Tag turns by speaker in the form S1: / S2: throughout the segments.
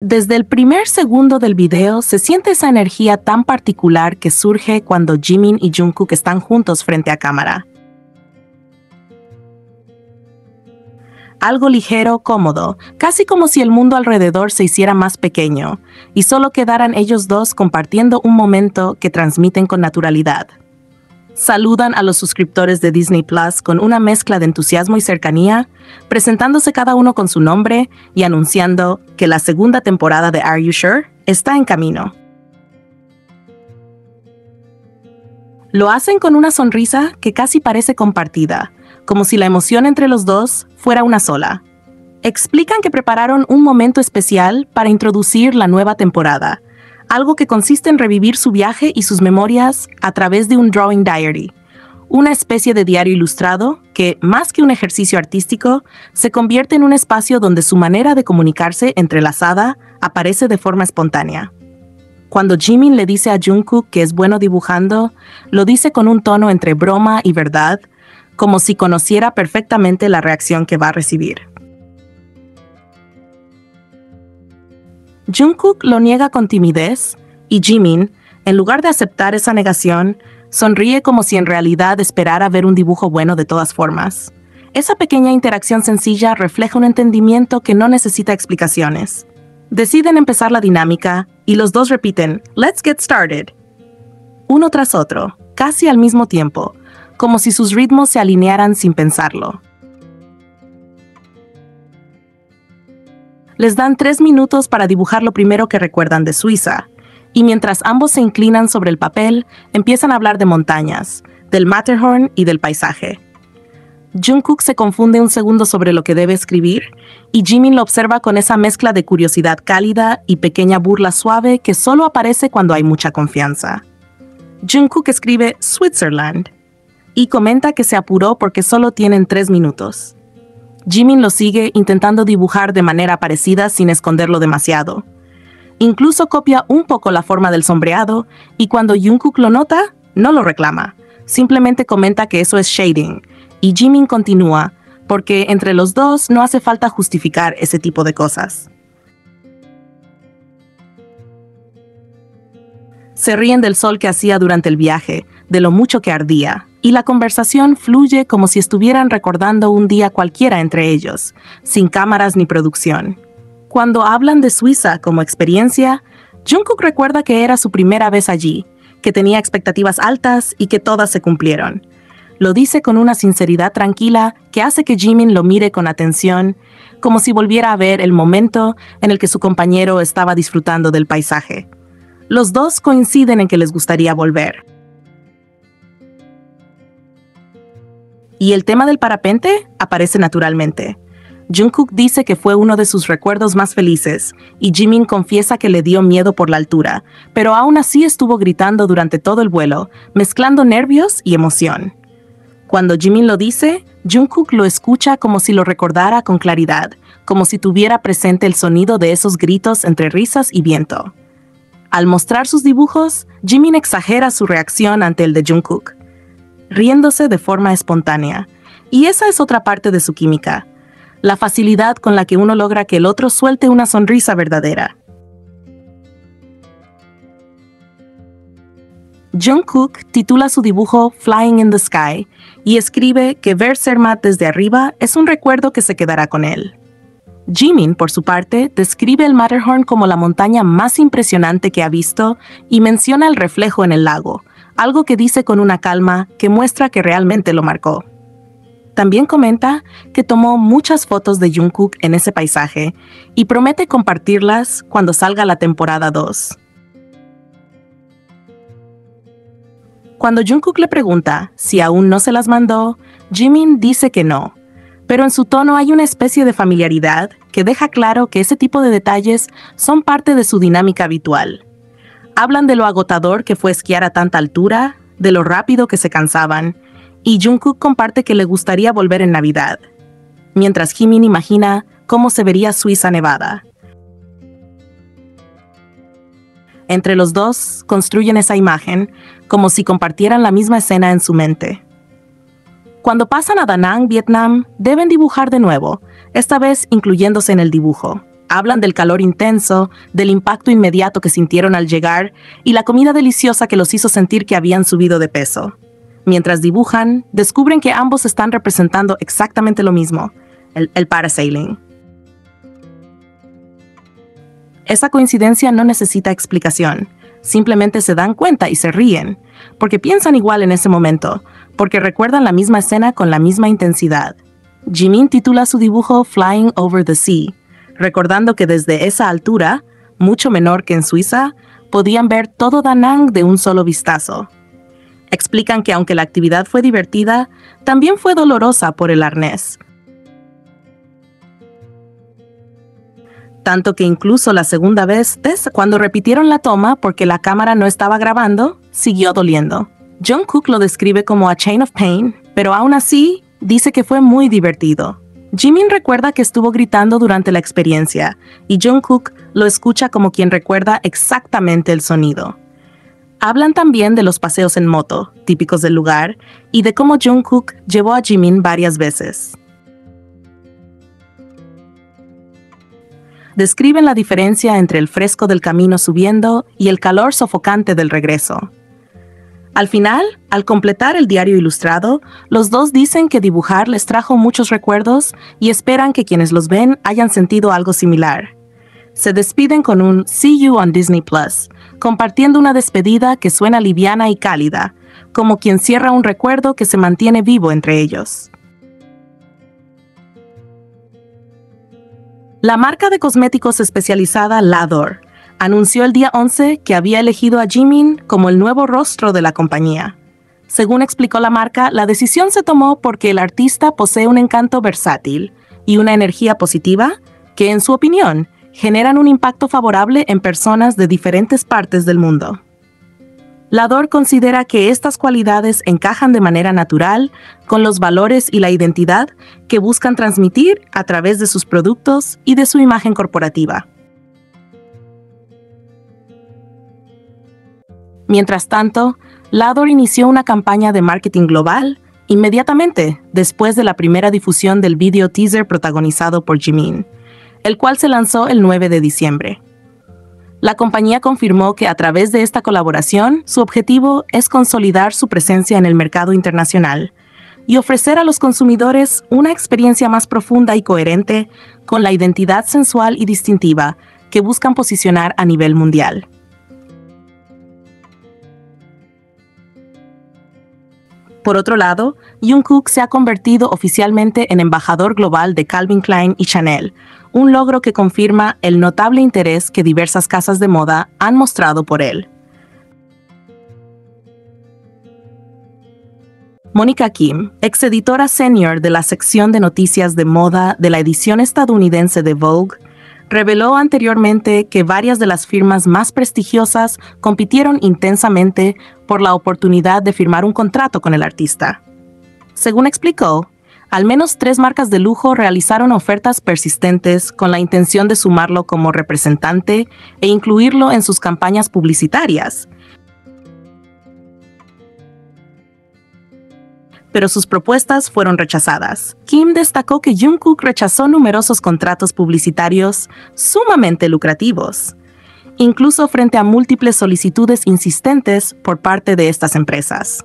S1: Desde el primer segundo del video se siente esa energía tan particular que surge cuando Jimin y Jungkook están juntos frente a cámara. Algo ligero, cómodo, casi como si el mundo alrededor se hiciera más pequeño, y solo quedaran ellos dos compartiendo un momento que transmiten con naturalidad. Saludan a los suscriptores de Disney Plus con una mezcla de entusiasmo y cercanía, presentándose cada uno con su nombre y anunciando que la segunda temporada de Are You Sure está en camino. Lo hacen con una sonrisa que casi parece compartida, como si la emoción entre los dos fuera una sola. Explican que prepararon un momento especial para introducir la nueva temporada, algo que consiste en revivir su viaje y sus memorias a través de un drawing diary, una especie de diario ilustrado que, más que un ejercicio artístico, se convierte en un espacio donde su manera de comunicarse entrelazada aparece de forma espontánea. Cuando Jimin le dice a Jungkook que es bueno dibujando, lo dice con un tono entre broma y verdad, como si conociera perfectamente la reacción que va a recibir. Jungkook lo niega con timidez y Jimin, en lugar de aceptar esa negación, sonríe como si en realidad esperara ver un dibujo bueno de todas formas. Esa pequeña interacción sencilla refleja un entendimiento que no necesita explicaciones. Deciden empezar la dinámica y los dos repiten "Let's get started", uno tras otro, casi al mismo tiempo, como si sus ritmos se alinearan sin pensarlo. Les dan 3 minutos para dibujar lo primero que recuerdan de Suiza, y mientras ambos se inclinan sobre el papel, empiezan a hablar de montañas, del Matterhorn y del paisaje. Jungkook se confunde un segundo sobre lo que debe escribir, y Jimin lo observa con esa mezcla de curiosidad cálida y pequeña burla suave que solo aparece cuando hay mucha confianza. Jungkook escribe Switzerland, y comenta que se apuró porque solo tienen 3 minutos. Jimin lo sigue intentando dibujar de manera parecida sin esconderlo demasiado. Incluso copia un poco la forma del sombreado y cuando Jungkook lo nota, no lo reclama. Simplemente comenta que eso es shading y Jimin continúa porque entre los dos no hace falta justificar ese tipo de cosas. Se ríen del sol que hacía durante el viaje, de lo mucho que ardía, y la conversación fluye como si estuvieran recordando un día cualquiera entre ellos, sin cámaras ni producción. Cuando hablan de Suiza como experiencia, Jungkook recuerda que era su primera vez allí, que tenía expectativas altas y que todas se cumplieron. Lo dice con una sinceridad tranquila que hace que Jimin lo mire con atención, como si volviera a ver el momento en el que su compañero estaba disfrutando del paisaje. Los dos coinciden en que les gustaría volver. Y el tema del parapente aparece naturalmente. Jungkook dice que fue uno de sus recuerdos más felices, y Jimin confiesa que le dio miedo por la altura, pero aún así estuvo gritando durante todo el vuelo, mezclando nervios y emoción. Cuando Jimin lo dice, Jungkook lo escucha como si lo recordara con claridad, como si tuviera presente el sonido de esos gritos entre risas y viento. Al mostrar sus dibujos, Jimin exagera su reacción ante el de Jungkook, riéndose de forma espontánea. Y esa es otra parte de su química, la facilidad con la que uno logra que el otro suelte una sonrisa verdadera. Jungkook titula su dibujo Flying in the Sky y escribe que ver Zermatt desde arriba es un recuerdo que se quedará con él. Jimin, por su parte, describe el Matterhorn como la montaña más impresionante que ha visto y menciona el reflejo en el lago, algo que dice con una calma que muestra que realmente lo marcó. También comenta que tomó muchas fotos de Jungkook en ese paisaje y promete compartirlas cuando salga la temporada 2. Cuando Jungkook le pregunta si aún no se las mandó, Jimin dice que no, pero en su tono hay una especie de familiaridad que deja claro que ese tipo de detalles son parte de su dinámica habitual. Hablan de lo agotador que fue esquiar a tanta altura, de lo rápido que se cansaban, y Jungkook comparte que le gustaría volver en Navidad, mientras Jimin imagina cómo se vería Suiza nevada. Entre los dos construyen esa imagen como si compartieran la misma escena en su mente. Cuando pasan a Da Nang, Vietnam, deben dibujar de nuevo, esta vez incluyéndose en el dibujo. Hablan del calor intenso, del impacto inmediato que sintieron al llegar y la comida deliciosa que los hizo sentir que habían subido de peso. Mientras dibujan, descubren que ambos están representando exactamente lo mismo, el parasailing. Esa coincidencia no necesita explicación, simplemente se dan cuenta y se ríen, porque piensan igual en ese momento, porque recuerdan la misma escena con la misma intensidad. Jimin titula su dibujo Flying Over the Sea, recordando que desde esa altura, mucho menor que en Suiza, podían ver todo Da Nang de un solo vistazo. Explican que aunque la actividad fue divertida, también fue dolorosa por el arnés. Tanto que incluso la segunda vez, cuando repitieron la toma porque la cámara no estaba grabando, siguió doliendo. Jungkook lo describe como a chain of pain, pero aún así, dice que fue muy divertido. Jimin recuerda que estuvo gritando durante la experiencia, y Jungkook lo escucha como quien recuerda exactamente el sonido. Hablan también de los paseos en moto, típicos del lugar, y de cómo Jungkook llevó a Jimin varias veces. Describen la diferencia entre el fresco del camino subiendo y el calor sofocante del regreso. Al final, al completar el diario ilustrado, los dos dicen que dibujar les trajo muchos recuerdos y esperan que quienes los ven hayan sentido algo similar. Se despiden con un See You on Disney Plus, compartiendo una despedida que suena liviana y cálida, como quien cierra un recuerdo que se mantiene vivo entre ellos. La marca de cosméticos especializada Lador anunció el día 11 que había elegido a Jimin como el nuevo rostro de la compañía. Según explicó la marca, la decisión se tomó porque el artista posee un encanto versátil y una energía positiva que, en su opinión, generan un impacto favorable en personas de diferentes partes del mundo. Lador considera que estas cualidades encajan de manera natural con los valores y la identidad que buscan transmitir a través de sus productos y de su imagen corporativa. Mientras tanto, Lador inició una campaña de marketing global inmediatamente después de la primera difusión del video teaser protagonizado por Jimin, el cual se lanzó el 9 de diciembre. La compañía confirmó que a través de esta colaboración, su objetivo es consolidar su presencia en el mercado internacional y ofrecer a los consumidores una experiencia más profunda y coherente con la identidad sensual y distintiva que buscan posicionar a nivel mundial. Por otro lado, Jungkook se ha convertido oficialmente en embajador global de Calvin Klein y Chanel, un logro que confirma el notable interés que diversas casas de moda han mostrado por él. Mónica Kim, exeditora senior de la sección de noticias de moda de la edición estadounidense de Vogue, reveló anteriormente que varias de las firmas más prestigiosas compitieron intensamente por la oportunidad de firmar un contrato con el artista. Según explicó, al menos 3 marcas de lujo realizaron ofertas persistentes con la intención de sumarlo como representante e incluirlo en sus campañas publicitarias. Pero sus propuestas fueron rechazadas. Kim destacó que Jungkook rechazó numerosos contratos publicitarios sumamente lucrativos, incluso frente a múltiples solicitudes insistentes por parte de estas empresas.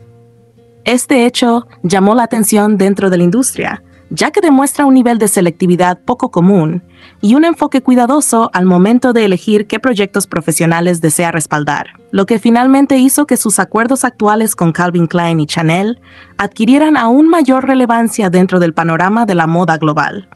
S1: Este hecho llamó la atención dentro de la industria, ya que demuestra un nivel de selectividad poco común y un enfoque cuidadoso al momento de elegir qué proyectos profesionales desea respaldar, lo que finalmente hizo que sus acuerdos actuales con Calvin Klein y Chanel adquirieran aún mayor relevancia dentro del panorama de la moda global.